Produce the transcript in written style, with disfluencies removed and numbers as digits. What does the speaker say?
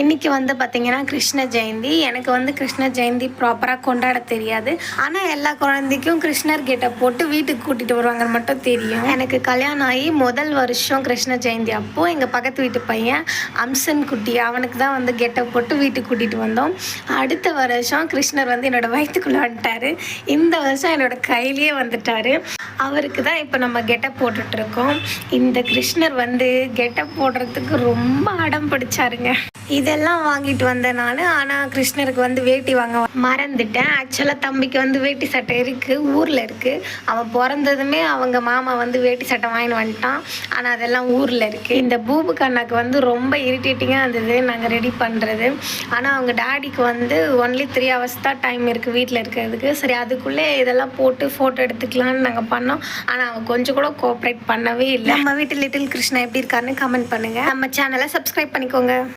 இன்னைக்கு வந்து பார்த்தீங்கன்னா கிருஷ்ண ஜெயந்தி. எனக்கு வந்து கிருஷ்ண ஜெயந்தி ப்ராப்பராக கொண்டாட தெரியாது. ஆனால் எல்லா குழந்தைக்கும் கிருஷ்ணர் கெட்டப் போட்டு வீட்டுக்கு கூட்டிகிட்டு வருவாங்கன்னு மட்டும் தெரியும். எனக்கு கல்யாணம் ஆகி முதல் வருஷம் கிருஷ்ண ஜெயந்தி அப்போது எங்கள் பக்கத்து வீட்டு பையன் அம்சன் குட்டி அவனுக்கு தான் வந்து கெட்டப் போட்டு வீட்டுக்கு கூட்டிகிட்டு வந்தோம். அடுத்த வருஷம் கிருஷ்ணர் வந்து என்னோடய வயிற்றுக்குள்ளே வந்துட்டார். இந்த வருஷம் என்னோடய கையிலேயே வந்துட்டார். அவருக்கு தான் இப்போ நம்ம கெட்டப் போட்டுட்ருக்கோம். இந்த கிருஷ்ணர் வந்து கெட்டப் போடுறதுக்கு ரொம்ப அடம் பிடிச்சாருங்க. இதெல்லாம் வாங்கிட்டு வந்தேன் நான். ஆனால் கிருஷ்ணருக்கு வந்து வேட்டி வாங்க மறந்துட்டேன். ஆக்சுவலாக தம்பிக்கு வந்து வேட்டி சட்டை இருக்குது, ஊரில் இருக்குது. அவன் பிறந்ததுமே அவங்க மாமா வந்து வேட்டி சட்டை வாங்கிட்டு வந்துட்டான். ஆனால் அதெல்லாம் ஊரில் இருக்குது. இந்த பூபு கண்ணாக்கு வந்து ரொம்ப இரிட்டேட்டிங்காக இருந்தது நாங்கள் ரெடி பண்ணுறது. ஆனால் அவங்க டேடிக்கு வந்து ஒன்லி 3 hours தான் டைம் இருக்குது வீட்டில் இருக்கிறதுக்கு. சரி, அதுக்குள்ளே இதெல்லாம் போட்டு ஃபோட்டோ எடுத்துக்கலான்னு நாங்கள் பண்ணோம். ஆனால் அவன் கொஞ்சம் கூட கோஆப்ரேட் பண்ணவே இல்லை. நம்ம வீட்டு லிட்டில் கிருஷ்ணா எப்படி இருக்காருன்னு கமெண்ட் பண்ணுங்கள். நம்ம சேனலை சப்ஸ்கிரைப் பண்ணிக்கோங்க.